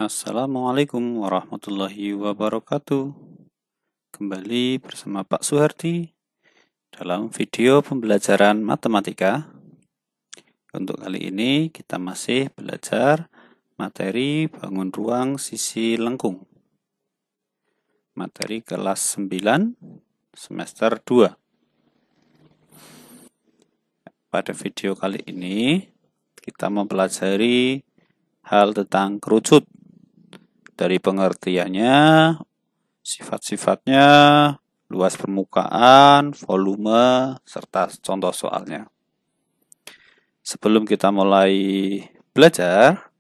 Assalamualaikum warahmatullahi wabarakatuh. Kembali bersama Pak Suhardi dalam video pembelajaran matematika. Untuk kali ini kita masih belajar materi bangun ruang sisi lengkung. Materi kelas 9 semester 2. Pada video kali ini kita mempelajari hal tentang kerucut. Dari pengertiannya, sifat-sifatnya, luas permukaan, volume, serta contoh soalnya. Sebelum kita mulai belajar,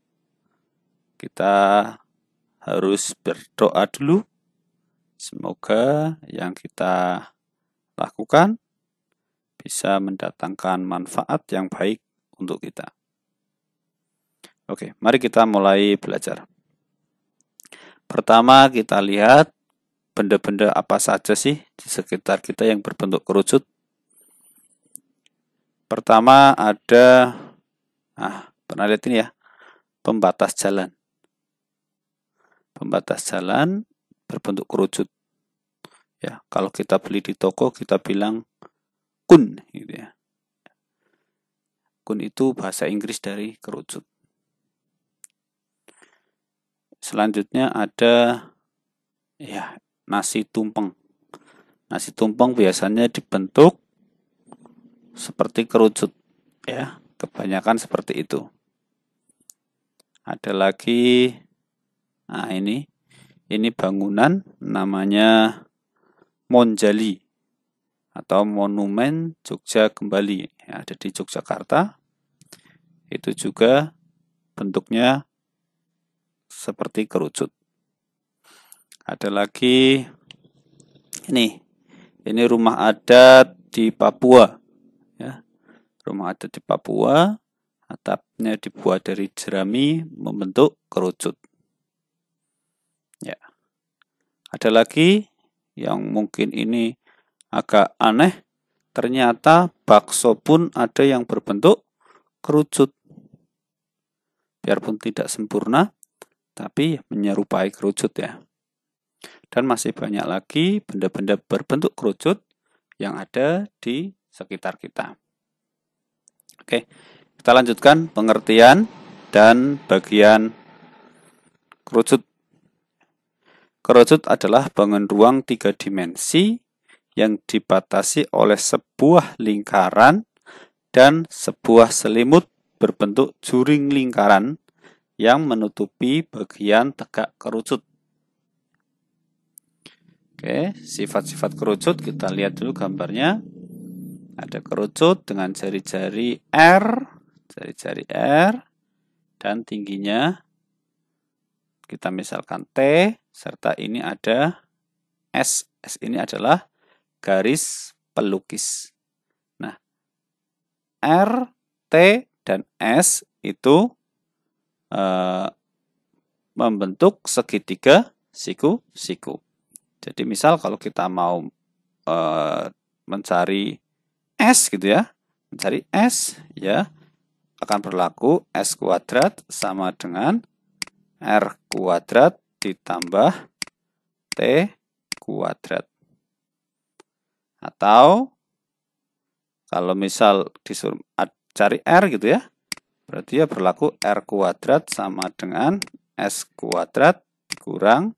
kita harus berdoa dulu. Semoga yang kita lakukan bisa mendatangkan manfaat yang baik untuk kita. Oke, mari kita mulai belajar. Pertama kita lihat benda-benda apa saja sih di sekitar kita yang berbentuk kerucut. Pertama ada, pernah lihat ini ya, pembatas jalan. Pembatas jalan berbentuk kerucut. Ya, kalau kita beli di toko kita bilang kun, gitu ya. Kun itu bahasa Inggris dari kerucut. Selanjutnya ada nasi tumpeng. Nasi tumpeng biasanya dibentuk seperti kerucut, ya, kebanyakan seperti itu. Ada lagi, ini bangunan namanya Monjali atau Monumen Jogja Kembali, ya, ada di Yogyakarta. Itu juga bentuknya seperti kerucut. Ada lagi ini rumah adat di Papua, ya. Rumah adat di Papua, atapnya dibuat dari jerami membentuk kerucut. Ya. Ada lagi yang mungkin ini agak aneh, ternyata bakso pun ada yang berbentuk kerucut. Biarpun tidak sempurna, tapi menyerupai kerucut ya. Dan masih banyak lagi benda-benda berbentuk kerucut yang ada di sekitar kita. Oke, kita lanjutkan pengertian dan bagian kerucut. Kerucut adalah bangun ruang 3 dimensi yang dibatasi oleh sebuah lingkaran dan sebuah selimut berbentuk juring lingkaran yang menutupi bagian tegak kerucut. Oke, sifat-sifat kerucut kita lihat dulu gambarnya. Ada kerucut dengan jari-jari R, dan tingginya kita misalkan T, serta ini ada S. S ini adalah garis pelukis. Nah, R, T, dan S itu membentuk segitiga siku-siku. Jadi misal kalau kita mau mencari S gitu ya, mencari S ya akan berlaku S kuadrat sama dengan R kuadrat ditambah T kuadrat. Atau kalau misal disuruh cari R gitu ya, berarti ya berlaku R kuadrat sama dengan S kuadrat kurang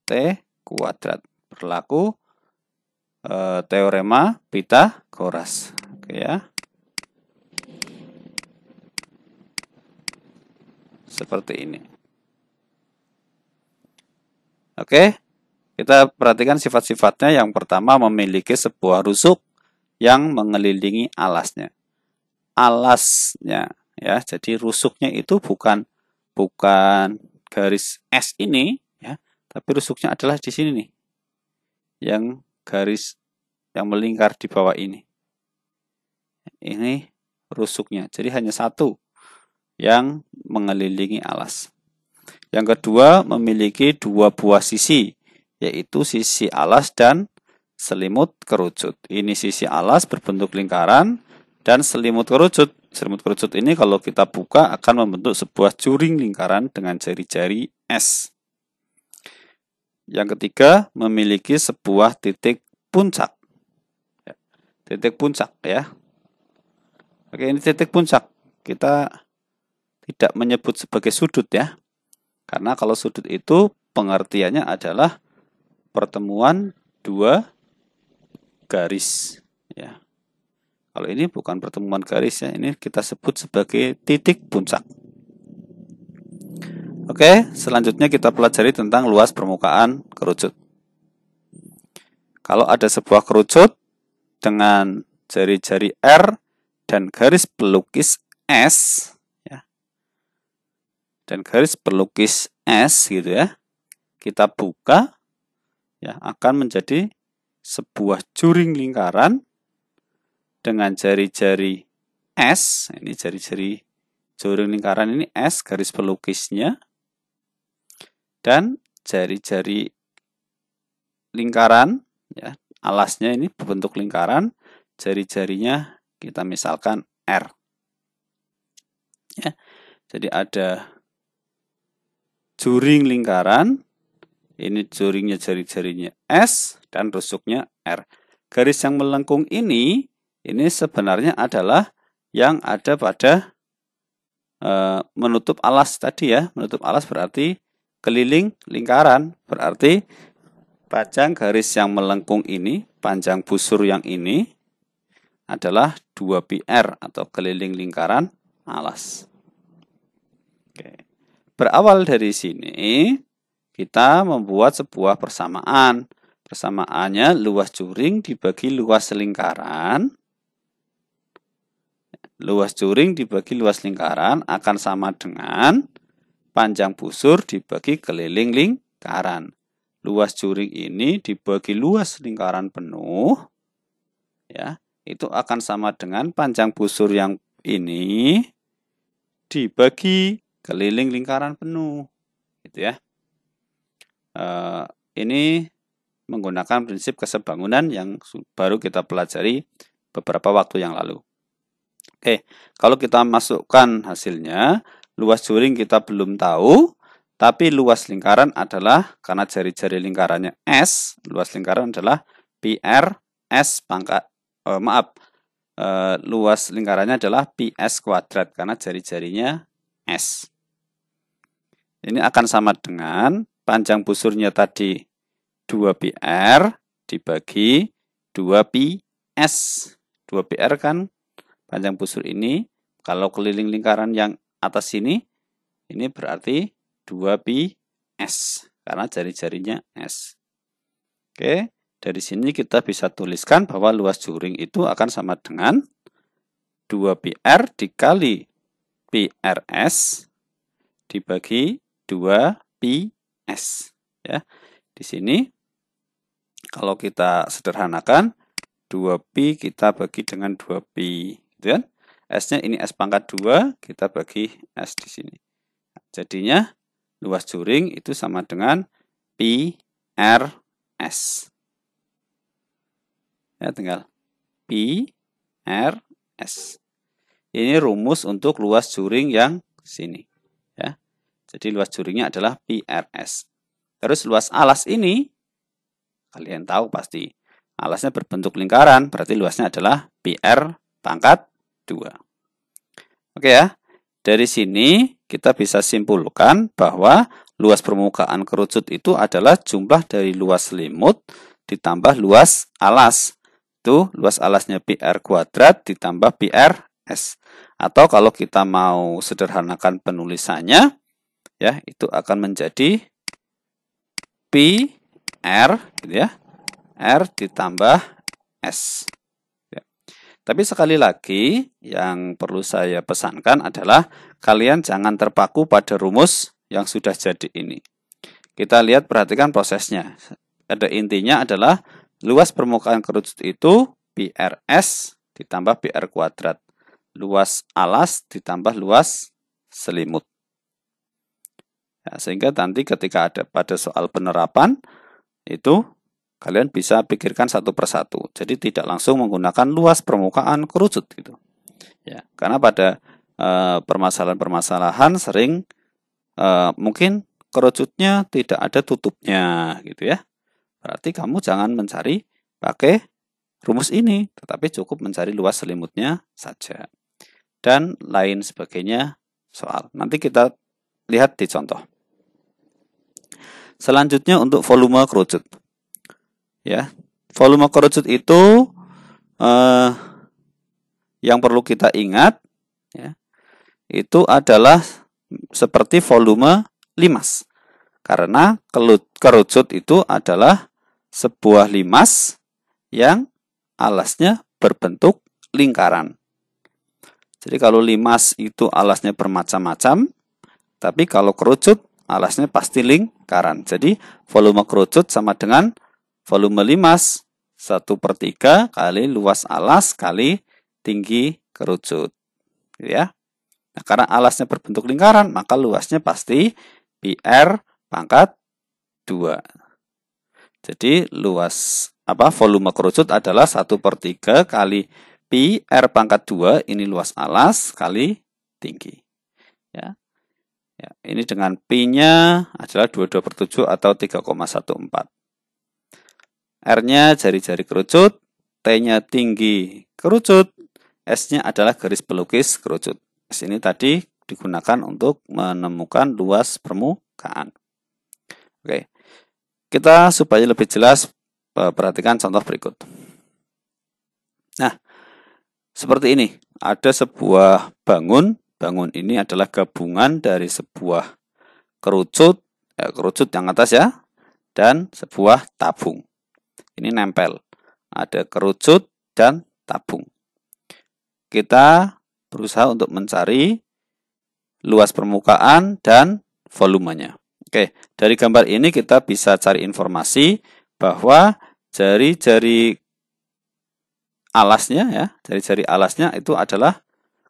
T kuadrat. Berlaku teorema Pythagoras. Oke ya. Seperti ini. Oke, kita perhatikan sifat-sifatnya. Yang pertama memiliki sebuah rusuk yang mengelilingi alasnya. Alasnya ya, jadi rusuknya itu bukan garis S ini ya, tapi rusuknya adalah di sini nih. Yang garis yang melingkar di bawah ini. Ini rusuknya. Jadi hanya satu yang mengelilingi alas. Yang kedua memiliki 2 buah sisi, yaitu sisi alas dan selimut kerucut. Ini sisi alas berbentuk lingkaran Dan selimut kerucut. Selimut kerucut ini kalau kita buka akan membentuk sebuah juring lingkaran dengan jari-jari S. Yang ketiga, memiliki sebuah titik puncak. Titik puncak ya. Oke, ini titik puncak. Kita tidak menyebut sebagai sudut ya. Karena kalau sudut itu pengertiannya adalah pertemuan dua garis ya. Kalau ini bukan pertemuan garis ya, ini kita sebut sebagai titik puncak. Oke, selanjutnya kita pelajari tentang luas permukaan kerucut. Kalau ada sebuah kerucut dengan jari-jari R dan garis pelukis S ya. Dan garis pelukis S gitu ya. Kita buka ya, akan menjadi sebuah juring lingkaran dengan jari-jari S, ini jari-jari juring lingkaran ini S garis pelukisnya, dan jari-jari lingkaran ya, alasnya ini berbentuk lingkaran, jari-jarinya kita misalkan R ya. Jadi ada juring lingkaran, ini juringnya jari-jarinya S dan rusuknya R. Garis yang melengkung ini sebenarnya adalah yang ada pada menutup alas tadi ya. Menutup alas berarti keliling lingkaran. Berarti panjang garis yang melengkung ini, panjang busur yang ini adalah 2πr atau keliling lingkaran alas. Oke. Berawal dari sini, kita membuat sebuah persamaan. Persamaannya luas juring dibagi luas lingkaran. Luas juring dibagi luas lingkaran akan sama dengan panjang busur dibagi keliling lingkaran. Luas juring ini dibagi luas lingkaran penuh, ya, itu akan sama dengan panjang busur yang ini dibagi keliling lingkaran penuh, gitu ya. Ini menggunakan prinsip kesebangunan yang baru kita pelajari beberapa waktu yang lalu. Oke, kalau kita masukkan hasilnya, luas juring kita belum tahu, tapi luas lingkaran adalah, karena jari-jari lingkarannya S, luas lingkaran adalah PR S pangkat, luas lingkarannya adalah PS kuadrat, karena jari-jarinya S. Ini akan sama dengan panjang busurnya tadi 2PR dibagi 2PS. 2PR kan panjang busur ini, kalau keliling lingkaran yang atas ini berarti 2PS, karena jari-jarinya S. Oke, dari sini kita bisa tuliskan bahwa luas juring itu akan sama dengan 2PR dikali PRS dibagi 2PS. Ya, di sini kalau kita sederhanakan, 2pi kita bagi dengan 2pi. Gitu kan? S-nya ini S pangkat 2, kita bagi S di sini. Jadinya luas juring itu sama dengan pi RS. Ya, tinggal pi RS. Ini rumus untuk luas juring yang sini. Ya. Jadi luas juringnya adalah pi RS. Terus luas alas ini, kalian tahu pasti. Alasnya berbentuk lingkaran, berarti luasnya adalah PR pangkat 2. Oke ya, dari sini kita bisa simpulkan bahwa luas permukaan kerucut itu adalah jumlah dari luas selimut ditambah luas alas. Itu luas alasnya PR kuadrat ditambah PRS. Atau kalau kita mau sederhanakan penulisannya, ya itu akan menjadi PR gitu ya. R ditambah S. Ya. Tapi sekali lagi, yang perlu saya pesankan adalah kalian jangan terpaku pada rumus yang sudah jadi ini. Kita lihat, perhatikan prosesnya. Ada intinya adalah luas permukaan kerucut itu PRS ditambah PR kuadrat. Luas alas ditambah luas selimut. Ya, sehingga nanti ketika ada pada soal penerapan, itu kalian bisa pikirkan satu persatu. Jadi tidak langsung menggunakan luas permukaan kerucut gitu. Ya, karena pada permasalahan-permasalahan sering mungkin kerucutnya tidak ada tutupnya gitu ya. Berarti kamu jangan mencari pakai rumus ini, tetapi cukup mencari luas selimutnya saja. Dan lain sebagainya soal. Nanti kita lihat di contoh. Selanjutnya untuk volume kerucut. Ya, volume kerucut itu yang perlu kita ingat ya, itu adalah seperti volume limas. Karena kerucut itu adalah sebuah limas yang alasnya berbentuk lingkaran. Jadi kalau limas itu alasnya bermacam-macam, tapi kalau kerucut alasnya pasti lingkaran. Jadi volume kerucut sama dengan volume limas 1/3 kali luas alas kali tinggi kerucut. Ya. Nah, karena alasnya berbentuk lingkaran, maka luasnya pasti PR pangkat 2. Jadi luas volume kerucut adalah 1/3 kali Pi R pangkat 2, ini luas alas kali tinggi. Ya. Ya, ini dengan Pi-nya adalah 22/7 atau 3,14. R-nya jari-jari kerucut, T-nya tinggi kerucut, S-nya adalah garis pelukis kerucut. S ini tadi digunakan untuk menemukan luas permukaan. Oke. Kita supaya lebih jelas perhatikan contoh berikut. Nah, seperti ini. Ada sebuah bangun. Bangun ini adalah gabungan dari sebuah kerucut yang atas ya, dan sebuah tabung. Ini nempel. Ada kerucut dan tabung. Kita berusaha untuk mencari luas permukaan dan volumenya. Oke, dari gambar ini kita bisa cari informasi bahwa jari-jari alasnya ya, jari-jari alasnya itu adalah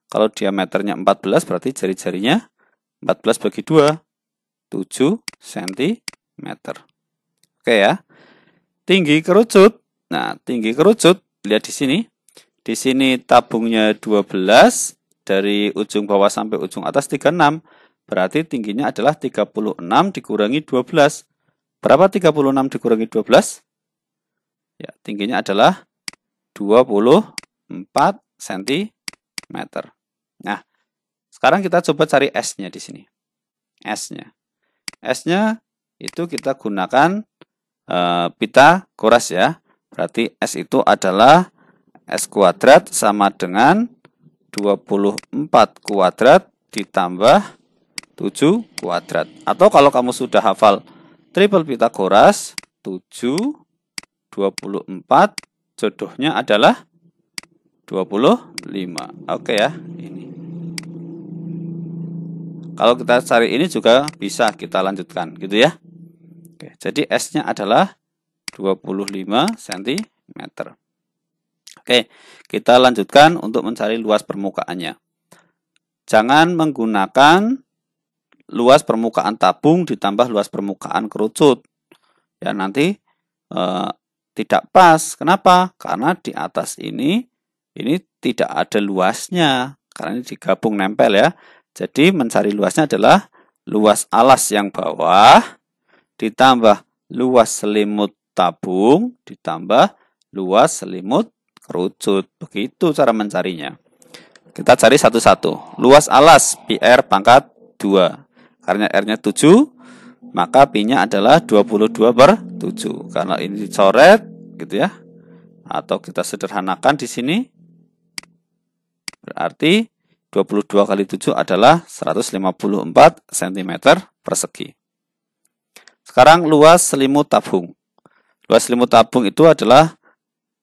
kalau diameternya 14 berarti jari-jarinya 14/2, 7 cm. Oke ya. Tinggi kerucut. Nah, tinggi kerucut lihat di sini. Di sini tabungnya 12, dari ujung bawah sampai ujung atas 36. Berarti tingginya adalah 36 dikurangi 12. Berapa 36 dikurangi 12? Ya, tingginya adalah 24 cm. Nah, sekarang kita coba cari S-nya di sini. S-nya. S-nya itu kita gunakan Pitagoras ya. Berarti S itu adalah S kuadrat sama dengan 24 kuadrat ditambah 7 kuadrat. Atau kalau kamu sudah hafal triple Pitagoras, 7, 24, jodohnya adalah 25. Oke ya, ini. Kalau kita cari ini juga bisa kita lanjutkan, gitu ya. Oke, jadi S-nya adalah 25 cm. Oke, kita lanjutkan untuk mencari luas permukaannya. Jangan menggunakan luas permukaan tabung ditambah luas permukaan kerucut. Ya, nanti tidak pas. Kenapa? Karena di atas ini tidak ada luasnya. Karena ini digabung nempel ya. Jadi mencari luasnya adalah luas alas yang bawah ditambah luas selimut tabung ditambah luas selimut kerucut. Begitu cara mencarinya. Kita cari satu-satu. Luas alas PR pangkat 2. Karena R-nya 7, maka Pi-nya adalah 22/7. Karena ini dicoret gitu ya. Atau kita sederhanakan di sini. Berarti 22 kali 7 adalah 154 cm persegi. Sekarang luas selimut tabung. Luas selimut tabung itu adalah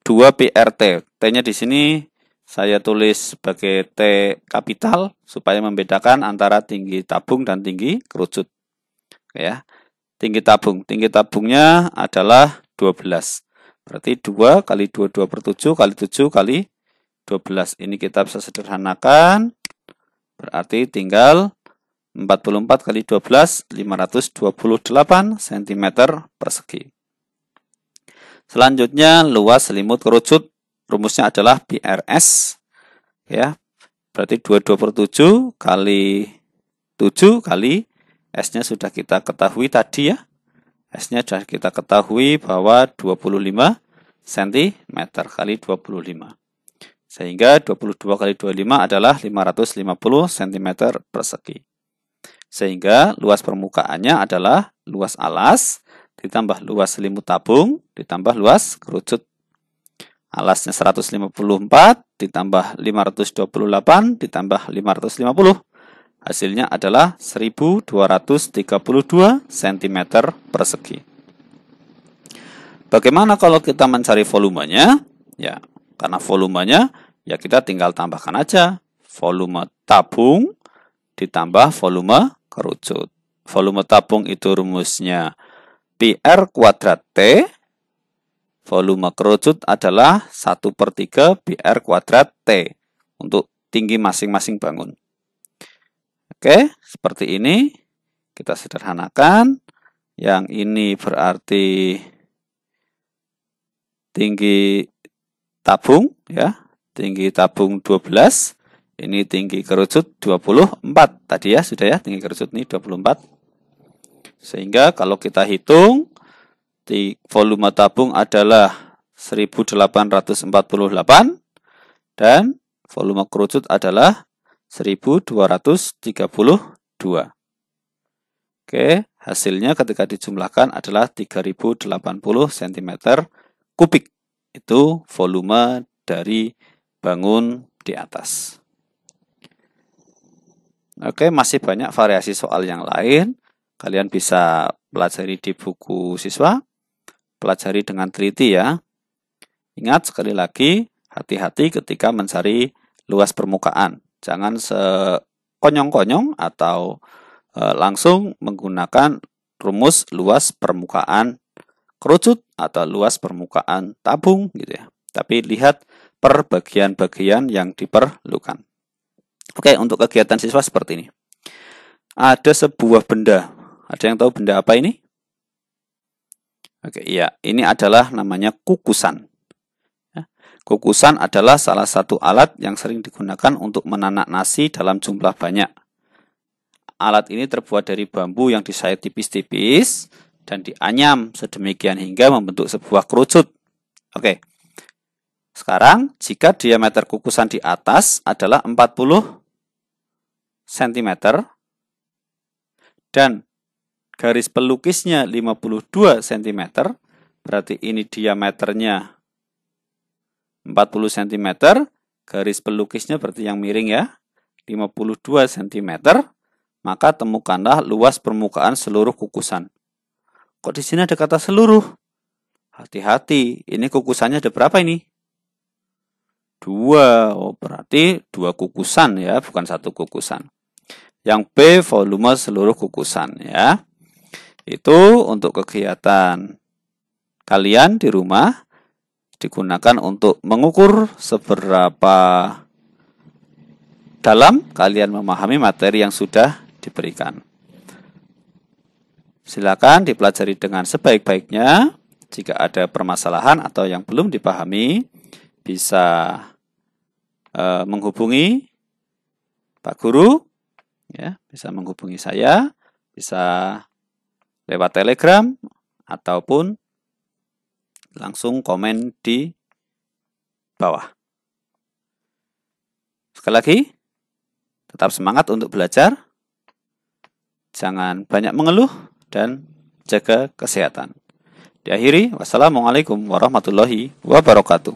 2 PRT. T-nya di sini saya tulis sebagai T kapital supaya membedakan antara tinggi tabung dan tinggi kerucut. Ya. Tinggi tabung. Tinggi tabungnya adalah 12. Berarti 2 kali 22/7 kali 7 kali 12. Ini kita bisa sederhanakan. Berarti tinggal 44 kali 12, 528 cm persegi. Selanjutnya luas selimut kerucut, rumusnya adalah BRS ya. Berarti 22/7 kali 7 kali S-nya sudah kita ketahui tadi ya. S-nya sudah kita ketahui bahwa 25 cm kali 25. Sehingga 22 kali 25 adalah 550 cm persegi. Sehingga luas permukaannya adalah luas alas ditambah luas selimut tabung ditambah luas kerucut. Alasnya 154 ditambah 528 ditambah 550. Hasilnya adalah 1232 cm persegi. Bagaimana kalau kita mencari volumenya? Ya, karena volumenya ya kita tinggal tambahkan aja volume tabung ditambah volume kerucut. Volume tabung itu rumusnya PR kuadrat T. Volume kerucut adalah 1/3 PR kuadrat T untuk tinggi masing-masing bangun. Oke, seperti ini. Kita sederhanakan. Yang ini berarti tinggi tabung ya. Tinggi tabung 12. Ini tinggi kerucut 24. Tadi ya sudah ya, tinggi kerucut ini 24. Sehingga kalau kita hitung volume tabung adalah 1848 dan volume kerucut adalah 1232. Oke, hasilnya ketika dijumlahkan adalah 3080 cm kubik. Itu volume dari bangun di atas. Oke, masih banyak variasi soal yang lain. Kalian bisa pelajari di buku siswa. Pelajari dengan teliti ya. Ingat sekali lagi, hati-hati ketika mencari luas permukaan. Jangan sekonyong-konyong atau langsung menggunakan rumus luas permukaan kerucut atau luas permukaan tabung gitu ya. Tapi lihat per bagian-bagian yang diperlukan. Oke, untuk kegiatan siswa seperti ini. Ada sebuah benda. Ada yang tahu benda apa ini? Oke, iya, ini adalah namanya kukusan. Kukusan adalah salah satu alat yang sering digunakan untuk menanak nasi dalam jumlah banyak. Alat ini terbuat dari bambu yang disayat tipis-tipis dan dianyam sedemikian hingga membentuk sebuah kerucut. Oke. Sekarang, jika diameter kukusan di atas adalah 40 cm dan garis pelukisnya 52 cm, berarti ini diameternya 40 cm, garis pelukisnya berarti yang miring ya, 52 cm, maka temukanlah luas permukaan seluruh kukusan. Kok di sini ada kata seluruh? Hati-hati, ini kukusannya ada berapa ini? 2, oh berarti 2 kukusan ya, bukan 1 kukusan. Yang B volume seluruh kukusan ya. Itu untuk kegiatan kalian di rumah. Digunakan untuk mengukur seberapa dalam kalian memahami materi yang sudah diberikan. Silakan dipelajari dengan sebaik-baiknya. Jika ada permasalahan atau yang belum dipahami, bisa menghubungi Pak Guru, ya, bisa menghubungi saya, bisa lewat Telegram ataupun langsung komen di bawah. Sekali lagi, tetap semangat untuk belajar. Jangan banyak mengeluh dan jaga kesehatan. Diakhiri, wassalamualaikum warahmatullahi wabarakatuh.